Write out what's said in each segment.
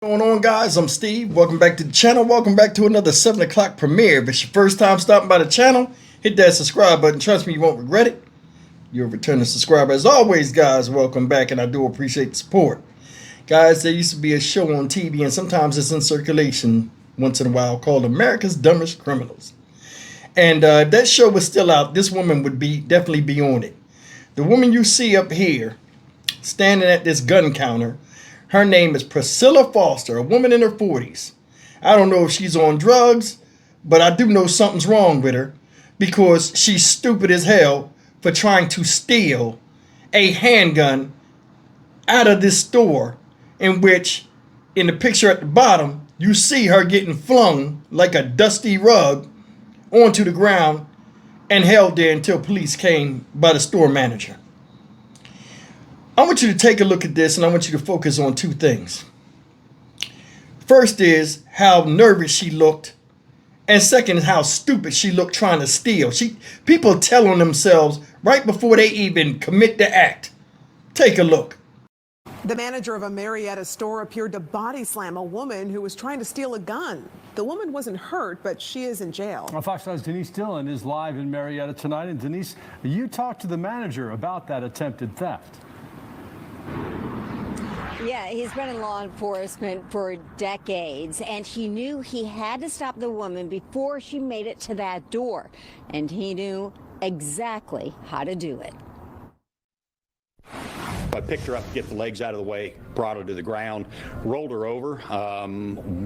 What's going on, guys? I'm Steve. Welcome back to the channel. Welcome back to another 7 o'clock premiere. If it's your first time stopping by the channel, hit that subscribe button. Trust me, you won't regret it. You're a returning subscriber. As always, guys, welcome back, and I do appreciate the support. Guys, there used to be a show on TV, and sometimes it's in circulation once in a while, called America's Dumbest Criminals. And if that show was still out, this woman would definitely be on it. The woman you see up here, standing at this gun counter, her name is Priscilla Foster, a woman in her 40s. I don't know if she's on drugs, but I do know something's wrong with her because she's stupid as hell for trying to steal a handgun out of this store, in which, in the picture at the bottom, you see her getting flung like a dusty rug onto the ground and held there until police came by the store manager. I want you to take a look at this, and I want you to focus on two things. First is how nervous she looked, and second is how stupid she looked trying to steal. People tell on themselves right before they even commit the act. Take a look. The manager of a Marietta store appeared to body slam a woman who was trying to steal a gun. The woman wasn't hurt, but she is in jail. Well, Fox 5's Denise Dillon is live in Marietta tonight. And Denise, you talked to the manager about that attempted theft. Yeah, he's been in law enforcement for decades, and he knew he had to stop the woman before she made it to that door, and he knew exactly how to do it. I picked her up to get the legs out of the way, brought her to the ground, rolled her over.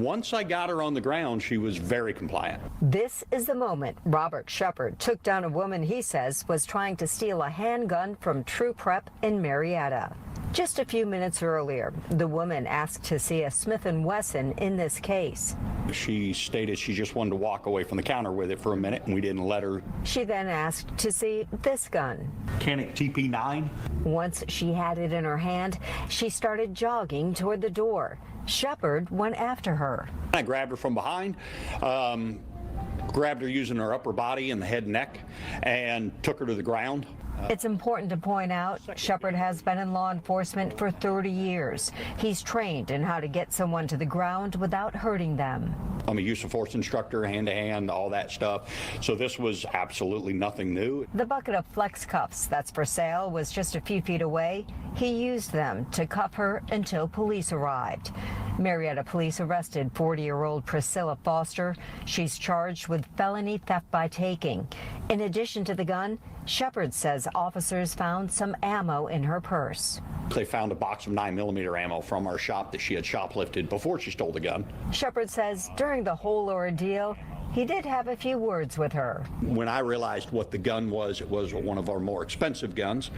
Once I got her on the ground, she was very compliant. This is the moment Robert Shepard took down a woman he says was trying to steal a handgun from True Prep in Marietta. Just a few minutes earlier, the woman asked to see a Smith & Wesson in this case. She stated she just wanted to walk away from the counter with it for a minute, and we didn't let her. She then asked to see this gun. Canic TP9. Once she had it in her hand, she started jogging toward the door. Shepard went after her. I grabbed her from behind, grabbed her using her upper body and the head and neck, and took her to the ground. It's important to point out Shepard has been in law enforcement for 30 years. He's trained in how to get someone to the ground without hurting them. I'm a use of force instructor, hand-to-hand, all that stuff. So this was absolutely nothing new. The bucket of flex cuffs that's for sale was just a few feet away. He used them to cuff her until police arrived. Marietta police arrested 40-year-old Priscilla Foster. She's charged with felony theft by taking. In addition to the gun, Shepard says officers found some ammo in her purse. They found a box of 9mm ammo from our shop that she had shoplifted before she stole the gun. Shepard says during the whole ordeal, he did have a few words with her. When I realized what the gun was, it was one of our more expensive guns,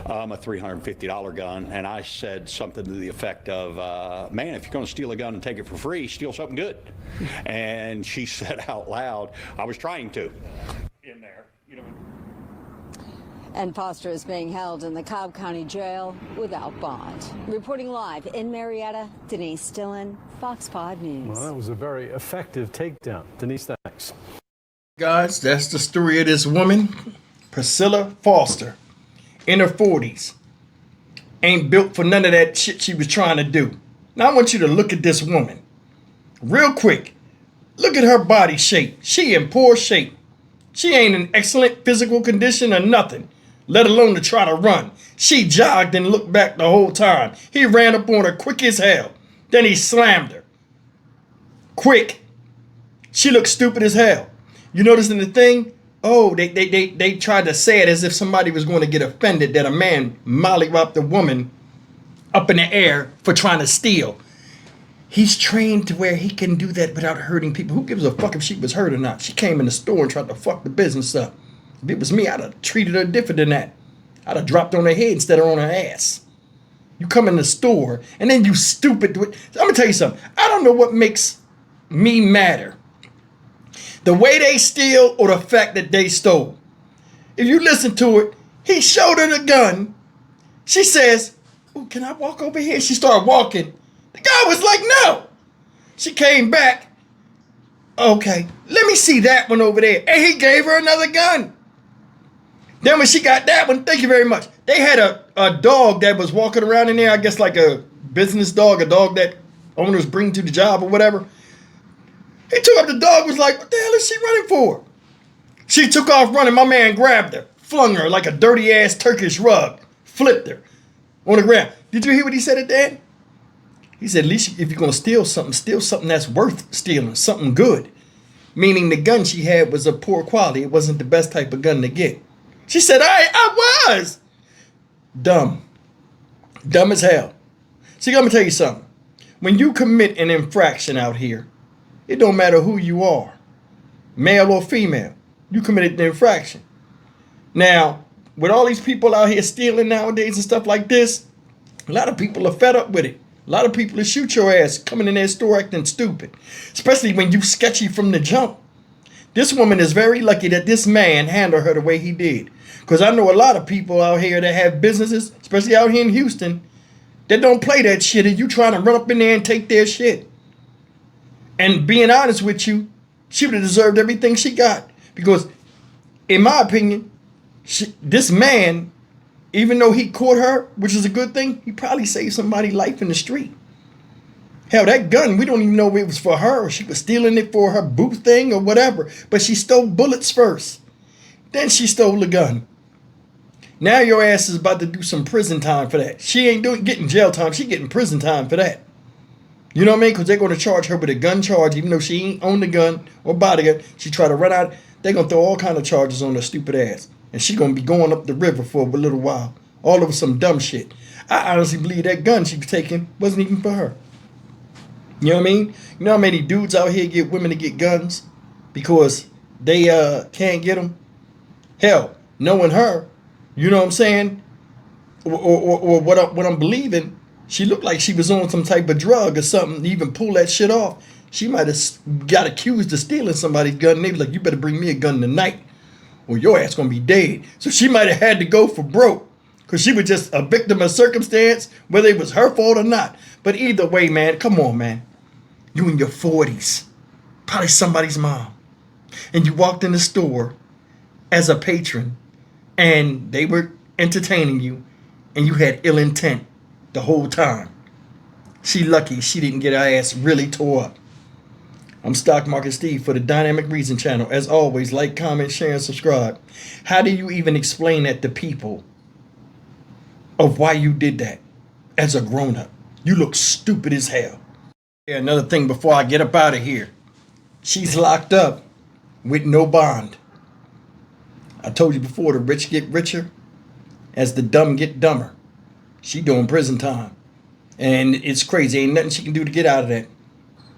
a $350 gun, and I said something to the effect of, man, if you're going to steal a gun and take it for free, steal something good. And she said out loud, I was trying to. In there, you know. And Foster is being held in the Cobb County Jail without bond. Reporting live in Marietta, Denise Dillon, Fox 5 News. Well, that was a very effective takedown. Denise, thanks. Guys, that's the story of this woman, Priscilla Foster, in her 40s. Ain't built for none of that shit she was trying to do. Now I want you to look at this woman. Real quick. Look at her body shape. She in poor shape. She ain't in excellent physical condition or nothing, let alone to try to run. She jogged and looked back the whole time. He ran up on her quick as hell. Then he slammed her. Quick. She looked stupid as hell. You notice in the thing? Oh, they tried to say it as if somebody was going to get offended that a man mollywopped a woman up in the air for trying to steal. He's trained to where he can do that without hurting people. Who gives a fuck if she was hurt or not? She came in the store and tried to fuck the business up. If it was me, I'd have treated her different than that. I'd have dropped on her head instead of on her ass. You come in the store and then you stupid. I'm going to tell you something. I don't know what makes me madder. The way they steal or the fact that they stole. If you listen to it, he showed her the gun. She says, "Oh, can I walk over here?" She started walking. The guy was like, no. She came back. Okay, let me see that one over there. And he gave her another gun. Then when she got that one, thank you very much. They had a dog that was walking around in there, I guess like a business dog, a dog that owners bring to the job or whatever. He took up the dog, was like, what the hell is she running for? She took off running. My man grabbed her, flung her like a dirty ass Turkish rug, flipped her on the ground. Did you hear what he said at the end? He said, at least if you're going to steal something that's worth stealing, something good. Meaning the gun she had was of poor quality. It wasn't the best type of gun to get. She said, I was. Dumb. Dumb as hell. See, I'm going to tell you something. When you commit an infraction out here, it don't matter who you are, male or female, you committed an infraction. Now, with all these people out here stealing nowadays and stuff like this, a lot of people are fed up with it. A lot of people will shoot your ass coming in their store acting stupid, especially when you sketchy from the jump. This woman is very lucky that this man handled her the way he did. Because I know a lot of people out here that have businesses, especially out here in Houston, that don't play that shit and you trying to run up in there and take their shit. And being honest with you, she would have deserved everything she got. Because in my opinion, this man, even though he caught her, which is a good thing, he probably saved somebody's life in the street. Hell, that gun, we don't even know if it was for her or she was stealing it for her boo thing or whatever. But she stole bullets first. Then she stole the gun. Now your ass is about to do some prison time for that. She ain't getting jail time. She getting prison time for that. You know what I mean? Because they're going to charge her with a gun charge, even though she ain't owned the gun or bought the gun. She tried to run out. They're going to throw all kind of charges on her stupid ass. And she going to be going up the river for a little while. All over some dumb shit. I honestly believe that gun she was taking wasn't even for her. You know what I mean? You know how many dudes out here get women to get guns because they can't get them? Hell, knowing her, you know what I'm saying? Or what I'm believing, she looked like she was on some type of drug or something to even pull that shit off. She might have got accused of stealing somebody's gun. And they was like, you better bring me a gun tonight or your ass gonna be dead. So she might have had to go for broke because she was just a victim of circumstance, whether it was her fault or not. But either way, man, come on, man. You in your 40s, probably somebody's mom. And you walked in the store as a patron and they were entertaining you and you had ill intent the whole time. She lucky she didn't get her ass really tore up. I'm Stock Market Steve for the Dynamic Reason channel. As always, like, comment, share, and subscribe. How do you even explain that to people of why you did that as a grown-up? You look stupid as hell. Another thing before I get up out of here. She's locked up with no bond. I told you before, the rich get richer as the dumb get dumber. She doing prison time. And it's crazy. Ain't nothing she can do to get out of that.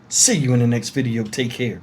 See you in the next video. Take care.